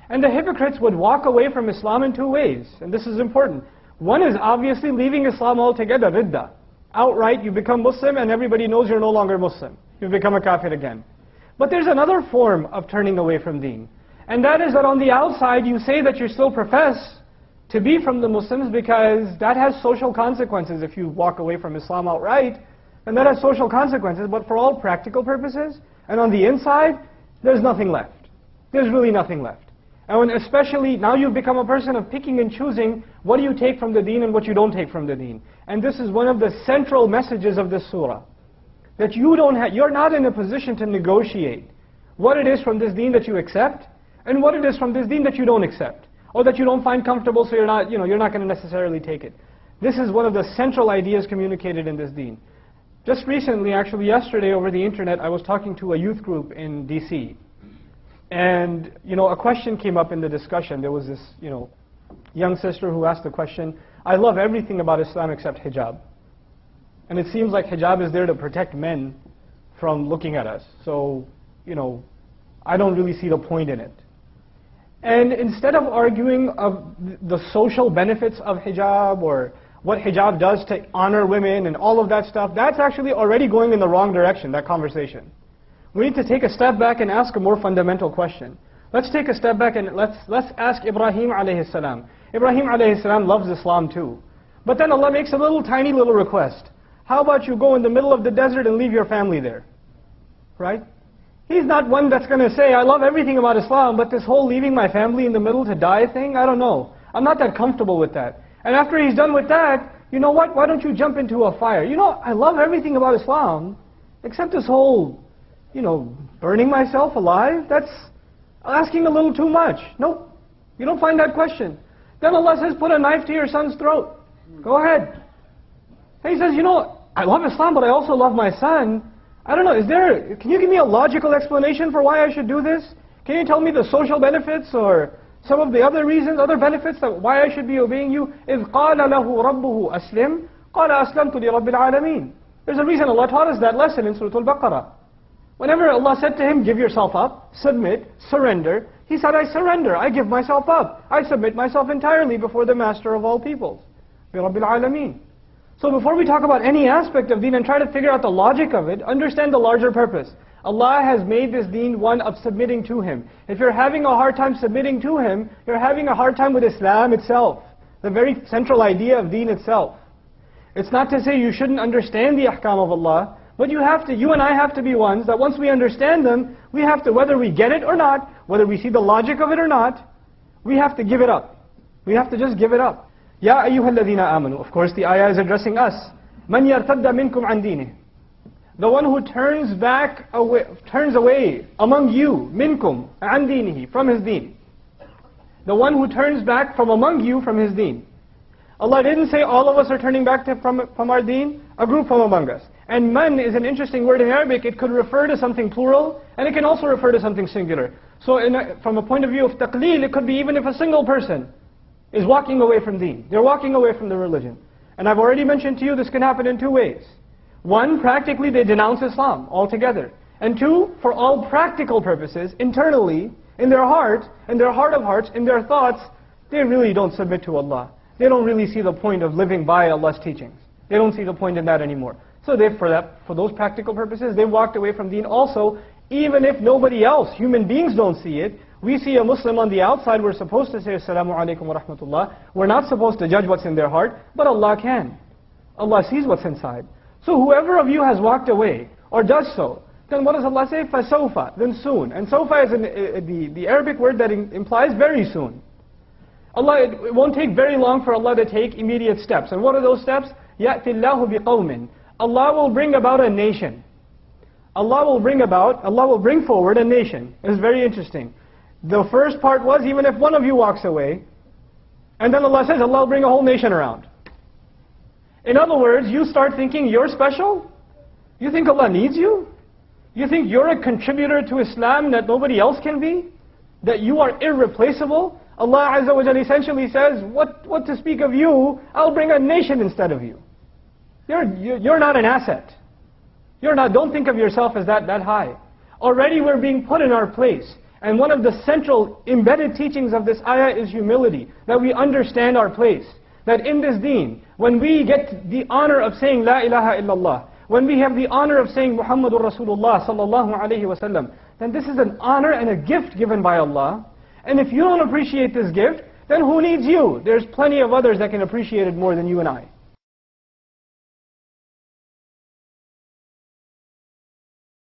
And the hypocrites would walk away from Islam in two ways, and this is important. One is obviously leaving Islam altogether, ridda. Outright, you become Muslim and everybody knows you're no longer Muslim. You become a kafir again. But there's another form of turning away from deen. And that is that on the outside, you say that you still profess to be from the Muslims because that has social consequences if you walk away from Islam outright. And that has social consequences, but for all practical purposes, and on the inside, there's nothing left. There's really nothing left. And when especially now you've become a person of picking and choosing what do you take from the deen and what you don't take from the deen. And this is one of the central messages of this surah. That you're not in a position to negotiate what it is from this deen that you accept and what it is from this deen that you don't accept. Or that you don't find comfortable, so you're not going to necessarily take it. This is one of the central ideas communicated in this deen. Just recently, actually yesterday over the internet, I was talking to a youth group in DC. And, a question came up in the discussion. There was this, young sister who asked the question, I love everything about Islam except hijab. And it seems like hijab is there to protect men from looking at us. So, I don't really see the point in it. And instead of arguing of the social benefits of hijab or what hijab does to honor women and all of that stuff, that's actually already going in the wrong direction, that conversation. We need to take a step back and ask a more fundamental question. Let's take a step back and let's ask Ibrahim alayhi salam. Ibrahim alayhi salam loves Islam too. But then Allah makes a tiny little request. How about you go in the middle of the desert and leave your family there? Right? He's not one that's going to say, I love everything about Islam, but this whole leaving my family in the middle to die thing, I don't know. I'm not that comfortable with that. And after he's done with that, you know what? Why don't you jump into a fire? I love everything about Islam, except this whole burning myself alive, that's asking a little too much. Nope, you don't find that question. Then Allah says, put a knife to your son's throat. Go ahead. And he says, I love Islam, but I also love my son. I don't know, can you give me a logical explanation for why I should do this? Can you tell me the social benefits or some of the other reasons, other benefits that why I should be obeying you? إِذْ قَالَ لَهُ رَبُّهُ أَسْلِمْ قَالَ أَسْلَمْتُ لِرَبِّ الْعَالَمِينَ. There's a reason Allah taught us that lesson in Surah Al-Baqarah. Whenever Allah said to him, give yourself up, submit, surrender, he said, I surrender, I give myself up, I submit myself entirely before the Master of all peoples, بِرَبِّ الْعَالَمِينَ. So before we talk about any aspect of deen and try to figure out the logic of it, understand the larger purpose. Allah has made this deen one of submitting to Him. If you're having a hard time submitting to Him, you're having a hard time with Islam itself, the very central idea of deen itself. It's not to say you shouldn't understand the ahkam of Allah, but you and I have to be ones that once we understand them, we have to, whether we get it or not, whether we see the logic of it or not, we have to give it up. We have to just give it up. Ya ayyuhal ladhina amanu. Of course the ayah is addressing us. Man yartadda minkum an dinihi. The one who turns away among you, minkum, an dinihi, from his deen. The one who turns back from among you from his deen. Allah didn't say all of us are turning back from our deen, a group from among us. And man is an interesting word in Arabic. It could refer to something plural, and it can also refer to something singular. So from a point of view of taqleel, it could be even if a single person is walking away from deen. They're walking away from the religion. And I've already mentioned to you this can happen in two ways. One, practically they denounce Islam altogether. And two, for all practical purposes, internally, in their heart of hearts, in their thoughts, they really don't submit to Allah. They don't really see the point of living by Allah's teachings. They don't see the point in that anymore. So for those practical purposes, they walked away from deen also, even if nobody else, human beings don't see it. We see a Muslim on the outside, we're supposed to say, Assalamu alaikum wa rahmatullah. We're not supposed to judge what's in their heart, but Allah can. Allah sees what's inside. So whoever of you has walked away, or does so, then what does Allah say? فَسَوْفَ, then soon. And sawfa is the Arabic word that implies very soon. It won't take very long for Allah to take immediate steps. And what are those steps? يَأْتِ اللَّهُ بِقَوْمٍ. Allah will bring about a nation. Allah will bring forward a nation. It's very interesting. The first part was even if one of you walks away, and then Allah says Allah will bring a whole nation around. In other words, you start thinking you're special? You think Allah needs you? You think you're a contributor to Islam that nobody else can be? That you are irreplaceable? Allah Azza wa Jalla essentially says, what to speak of you, I'll bring a nation instead of you. You're not an asset. Don't think of yourself as that high. Already we're being put in our place. And one of the central embedded teachings of this ayah is humility, that we understand our place. That in this deen, when we get the honor of saying La ilaha illallah, when we have the honor of saying Muhammadur Rasulullah sallallahu alayhi wasallam, then this is an honor and a gift given by Allah. And if you don't appreciate this gift, then who needs you? There's plenty of others that can appreciate it more than you and I.